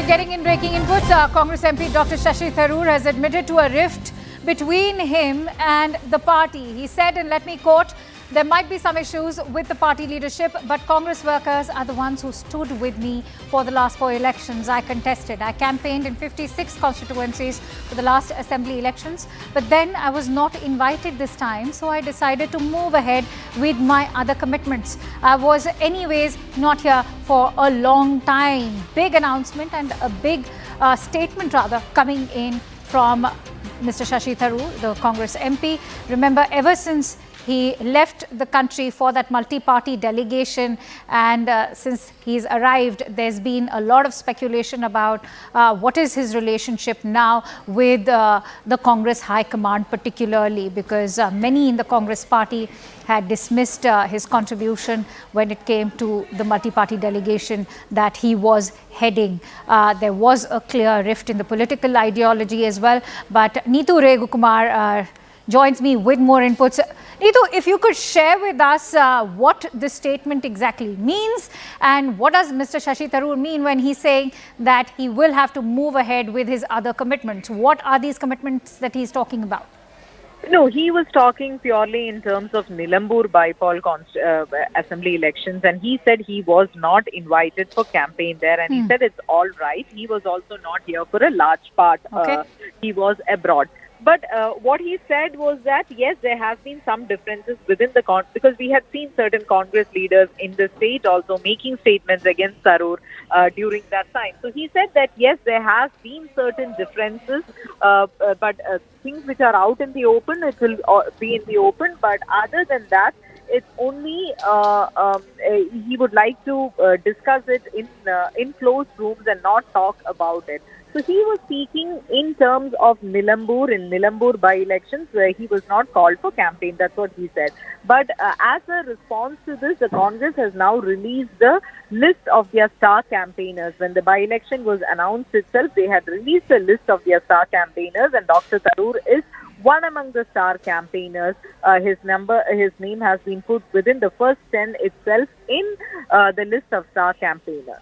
getting in breaking inputs, Congress MP Dr. Shashi Tharoor has admitted to a rift between him and the party. He said, and let me quote, "There might be some issues with the party leadership, but Congress workers are the ones who stood with me for the last 4 elections. I contested. I campaigned in 56 constituencies for the last assembly elections, but then I was not invited this time, so I decided to move ahead with my other commitments. I was anyways not here for a long time." Big announcement and a big statement rather coming in from Mr. Shashi Tharoor, the Congress MP. Remember, ever since he left the country for that multi-party delegation, and since he's arrived, there's been a lot of speculation about what is his relationship now with the Congress High Command, particularly because many in the Congress party had dismissed his contribution when it came to the multi-party delegation that he was heading. There was a clear rift in the political ideology as well. But Neetu Regukumar joins me with more inputs. Neetu, if you could share with us what this statement exactly means, and what does Mr. Shashi Tharoor mean when he's saying that he will have to move ahead with his other commitments? What are these commitments that he's talking about? No, he was talking purely in terms of Nilambur bypoll assembly elections, and he said he was not invited for campaign there, and he said it's all right. He was also not here for a large part. Okay. He was abroad. But what he said was that, yes, there have been some differences within the because we had seen certain Congress leaders in the state also making statements against Tharoor during that time. So he said that, yes, there have been certain differences, but things which are out in the open, it will be in the open. But other than that, it's only he would like to discuss it in closed rooms and not talk about it. So he was speaking in terms of Nilambur by-elections, where he was not called for campaign. That's what he said. But as a response to this, the Congress has now released the list of their star campaigners. When the by-election was announced itself, they had released a list of their star campaigners, and Dr. Tharoor is one among the star campaigners. His name has been put within the first 10 itself in the list of star campaigners.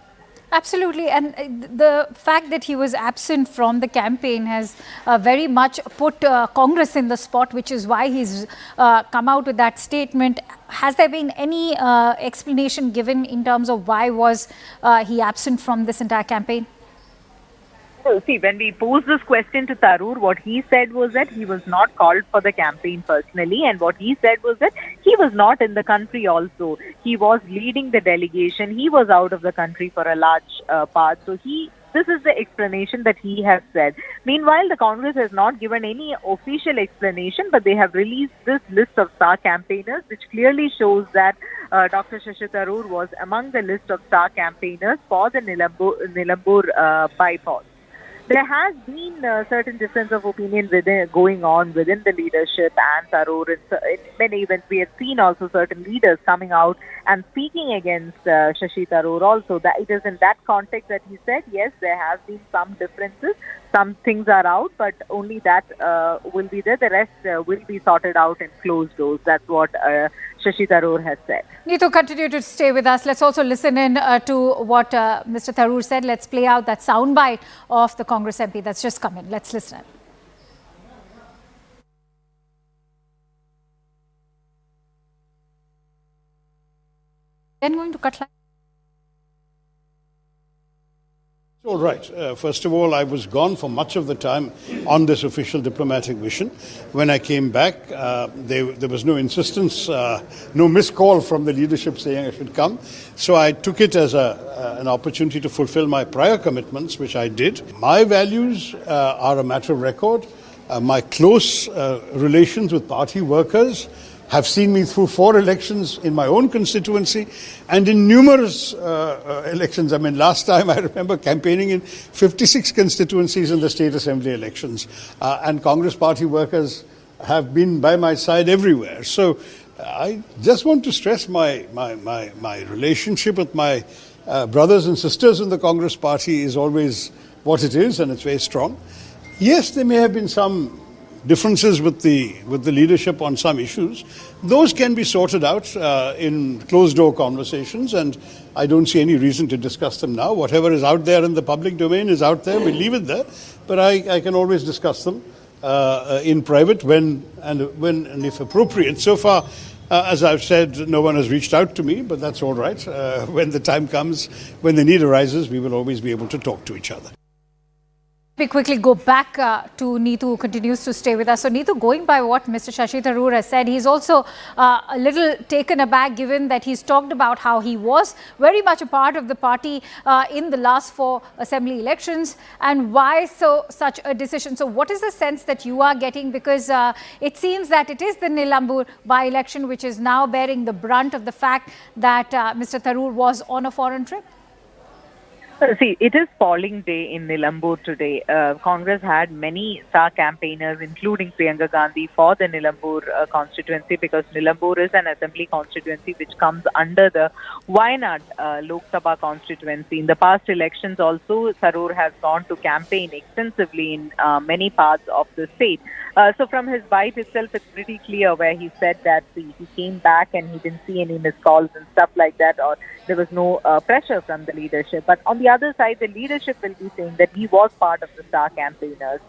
Absolutely, and the fact that he was absent from the campaign has very much put Congress in the spot, which is why he's come out with that statement. Has there been any explanation given in terms of why was he absent from this entire campaign? Well, see, when we posed this question to Tharoor, what he said was that he was not called for the campaign personally, and what he said was that he was not in the country also. He was leading the delegation. He was out of the country for a large part. So this is the explanation that he has said. Meanwhile, the Congress has not given any official explanation, but they have released this list of star campaigners, which clearly shows that Dr. Shashi Tharoor was among the list of star campaigners for the Nilambur bypoll. There has been certain difference of opinion going on within the leadership and Tharoor. In many events, we have seen also certain leaders coming out and speaking against Shashi Tharoor also. That it is in that context that he said, yes, there have been some differences. Some things are out, but only that will be there. The rest will be sorted out in closed doors. That's what Shashi Tharoor has said. Neetu, continue to stay with us. Let's also listen in to what Mr. Tharoor said. Let's play out that soundbite of the Congress MP that's just come in. Let's listen in. Then going to cut line. All right. First of all, I was gone for much of the time on this official diplomatic mission. When I came back, there was no insistence, no missed call from the leadership saying I should come. So I took it as an opportunity to fulfill my prior commitments, which I did. My values are a matter of record. My close relations with party workers have seen me through 4 elections in my own constituency and in numerous elections. I mean, last time I remember campaigning in 56 constituencies in the state assembly elections. And Congress party workers have been by my side everywhere. So I just want to stress my relationship with my brothers and sisters in the Congress party is always what it is, and it's very strong. Yes, there may have been some differences with the leadership on some issues, those can be sorted out in closed-door conversations, and I don't see any reason to discuss them now. Whatever is out there in the public domain is out there. We leave it there, but I can always discuss them in private when and if appropriate. So far, as I've said, no one has reached out to me, but that's all right. When the time comes, when the need arises, we will always be able to talk to each other. We quickly go back to Neetu, who continues to stay with us. So Neetu, going by what Mr. Shashi Tharoor has said, he's also a little taken aback, given that he's talked about how he was very much a part of the party in the last 4 assembly elections, and why such a decision. So what is the sense that you are getting? Because it seems that it is the Nilambur by-election which is now bearing the brunt of the fact that Mr. Tharoor was on a foreign trip. See, it is polling day in Nilambur today. Congress had many star campaigners, including Priyanka Gandhi, for the Nilambur constituency, because Nilambur is an assembly constituency which comes under the Wayanad Lok Sabha constituency. In the past elections also, Tharoor has gone to campaign extensively in many parts of the state. So from his bite itself, it's pretty clear where he said that he came back and he didn't see any missed calls and stuff like that, or there was no pressure from the leadership. But on the other side, the leadership will be saying that he was part of the star campaigners.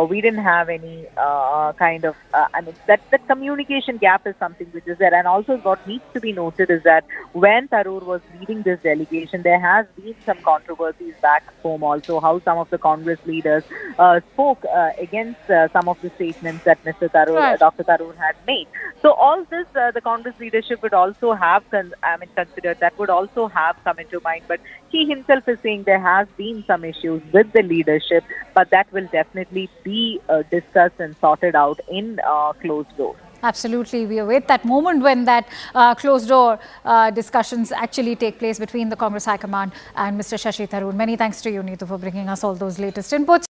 We didn't have any kind of, that communication gap is something which is there. And also what needs to be noted is that when Tharoor was leading this delegation, there has been some controversies back home also, how some of the Congress leaders spoke against some of the statements that Mr. Tharoor, Right. Dr. Tharoor had made. So all this, the Congress leadership would also have considered, that would also have come into mind. But he himself is saying there has been some issues with the leadership, but that will definitely be discussed and sorted out in closed doors. Absolutely. We await that moment when that closed-door discussions actually take place between the Congress High Command and Mr. Shashi Tharoor. Many thanks to you, Neetu, for bringing us all those latest inputs.